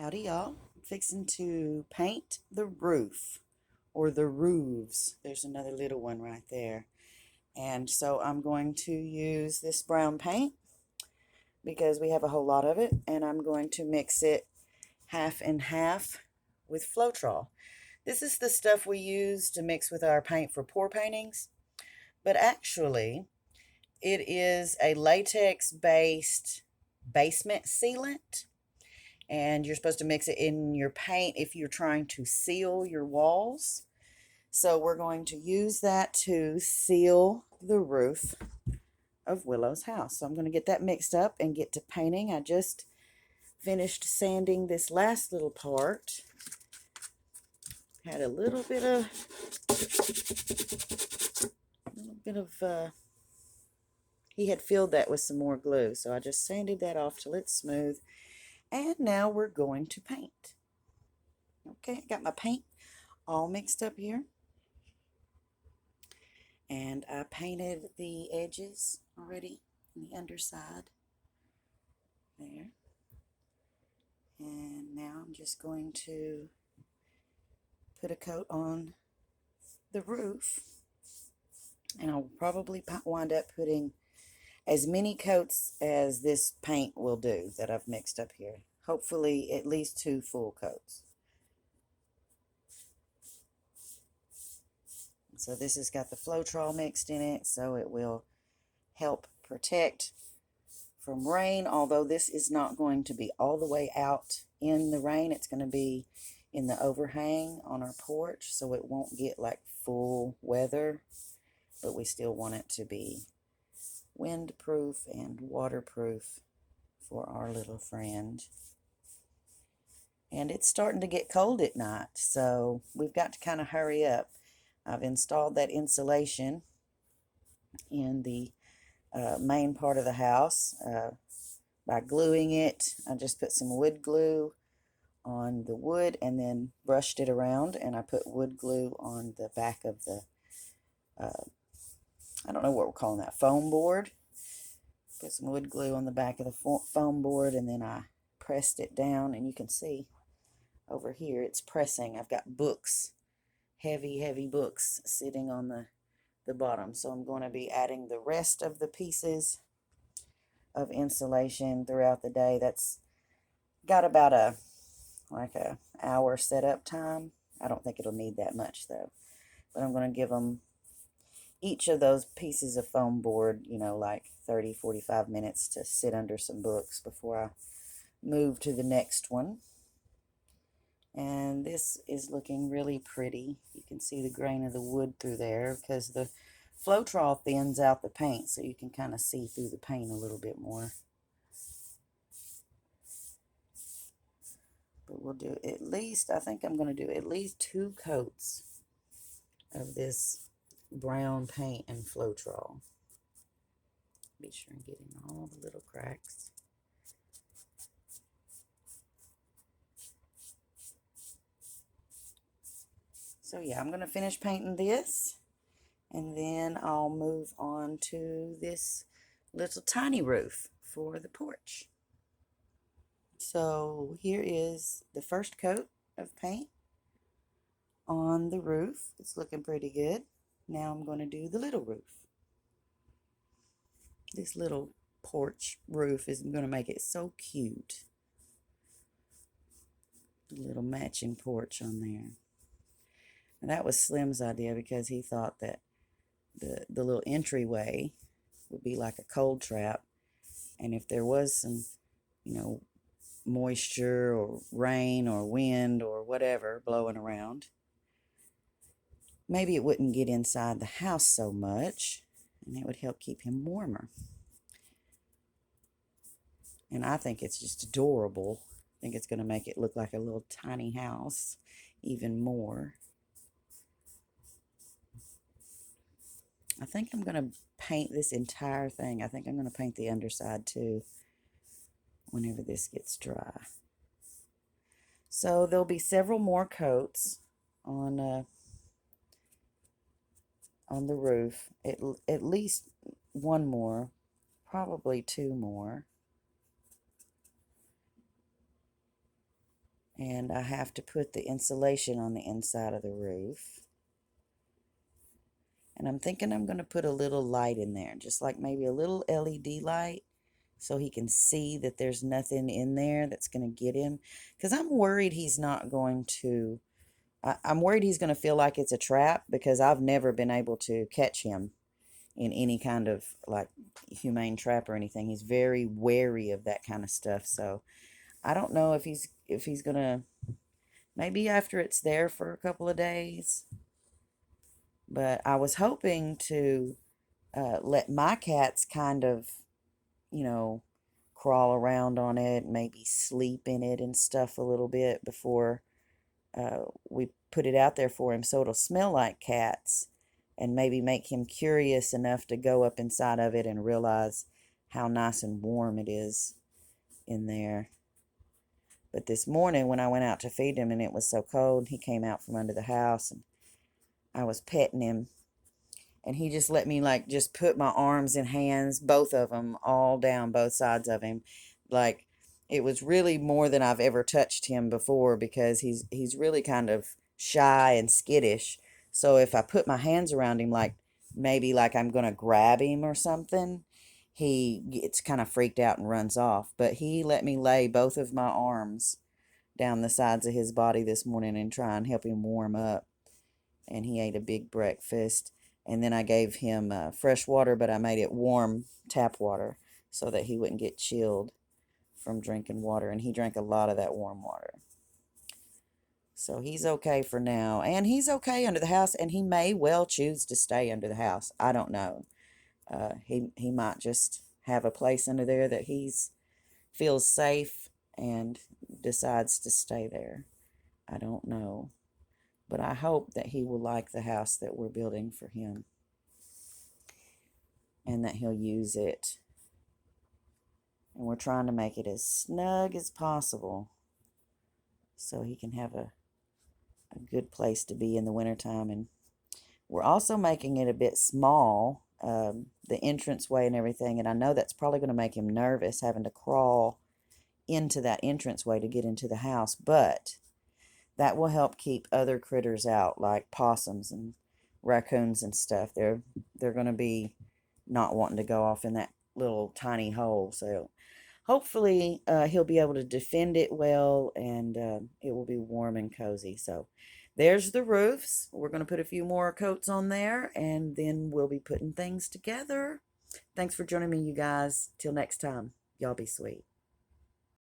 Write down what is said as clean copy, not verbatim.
Howdy, y'all. Fixing to paint the roof or the roofs. There's another little one right there. And so I'm going to use this brown paint because we have a whole lot of it, and I'm going to mix it half and half with Floetrol. This is the stuff we use to mix with our paint for pour paintings, but actually it is a latex-based basement sealant, and you're supposed to mix it in your paint if you're trying to seal your walls. So we're going to use that to seal the roof of Willow's house. So I'm going to get that mixed up and get to painting. I just finished sanding this last little part. Had a little bit of he had filled that with some more glue, so I just sanded that off till it's smooth. And now we're going to paint. Okay, I got my paint all mixed up here. And I painted the edges already on the underside there. And now I'm just going to put a coat on the roof. And I'll probably wind up putting as many coats as this paint will do that I've mixed up here. Hopefully at least 2 full coats. So this has got the Floetrol mixed in it, so it will help protect from rain, although this is not going to be all the way out in the rain. It's going to be in the overhang on our porch, so it won't get like full weather, but we still want it to be windproof and waterproof for our little friend. And it's starting to get cold at night, so we've got to kind of hurry up. I've installed that insulation in the main part of the house by gluing it. I just put some wood glue on the wood and then brushed it around, and I put wood glue on the back of the I don't know what we're calling that, foam board. Put some wood glue on the back of the foam board, and then I pressed it down, and you can see over here it's pressing. I've got books, heavy books sitting on the bottom. So I'm going to be adding the rest of the pieces of insulation throughout the day. That's got about a hour setup time. I don't think it'll need that much though. But I'm going to give them each of those pieces of foam board, like 30-45 minutes to sit under some books before I move to the next one. And this is looking really pretty. You can see the grain of the wood through there because the Floetrol thins out the paint, so you can kind of see through the paint a little bit more. But we'll do at least, I think I'm going to do at least 2 coats of this brown paint and Floetrol. Be sure and get in all the little cracks. So yeah, I'm going to finish painting this, and then I'll move on to this little tiny roof for the porch. So here is the first coat of paint on the roof. It's looking pretty good. Now I'm going to do the little roof. This little porch roof is going to make it so cute. The little matching porch on there. And that was Slim's idea because he thought that the little entryway would be like a cold trap. And if there was some, moisture or rain or wind or whatever blowing around, maybe it wouldn't get inside the house so much, and it would help keep him warmer. And I think it's just adorable. I think it's going to make it look like a little tiny house even more. I think I'm going to paint this entire thing. I think I'm going to paint the underside too whenever this gets dry. So there'll be several more coats on the roof. At least 1 more, probably 2 more. And I have to put the insulation on the inside of the roof. And I'm thinking I'm going to put a little light in there, just like maybe a little LED light, so he can see that there's nothing in there that's going to get him. Because I'm worried he's not going to, I'm worried he's going to feel like it's a trap, because I've never been able to catch him in any kind of like humane trap or anything. He's very wary of that kind of stuff. So I don't know if he's going to, maybe after it's there for a couple of days. But I was hoping to let my cats kind of, you know, crawl around on it, maybe sleep in it and stuff a little bit before we put it out there for him, so it'll smell like cats, and maybe make him curious enough to go up inside of it and realize how nice and warm it is in there. But this morning when I went out to feed him and it was so cold, he came out from under the house and I was petting him, and he just let me like just put my arms and hands, both of them, all down both sides of him. Like, it was really more than I've ever touched him before, because he's really kind of shy and skittish. So if I put my hands around him, like maybe like I'm gonna grab him or something, he gets kind of freaked out and runs off. But he let me lay both of my arms down the sides of his body this morning and try and help him warm up. And he ate a big breakfast. And then I gave him fresh water, but I made it warm tap water so that he wouldn't get chilled from drinking water. And he drank a lot of that warm water. So he's okay for now. And he's okay under the house. And he may well choose to stay under the house. I don't know. He might just have a place under there that he's feels safe and decides to stay there. I don't know. But I hope that he will like the house that we're building for him, and that he'll use it. And we're trying to make it as snug as possible so he can have a good place to be in the wintertime. And we're also making it a bit small, the entranceway and everything. And I know that's probably going to make him nervous, having to crawl into that entranceway to get into the house. But that will help keep other critters out, like possums and raccoons and stuff. They're going to be not wanting to go off in that little tiny hole. So hopefully he'll be able to defend it well, and it will be warm and cozy. So there's the roofs. We're going to put a few more coats on there, and then we'll be putting things together. Thanks for joining me, you guys. Till next time, y'all be sweet.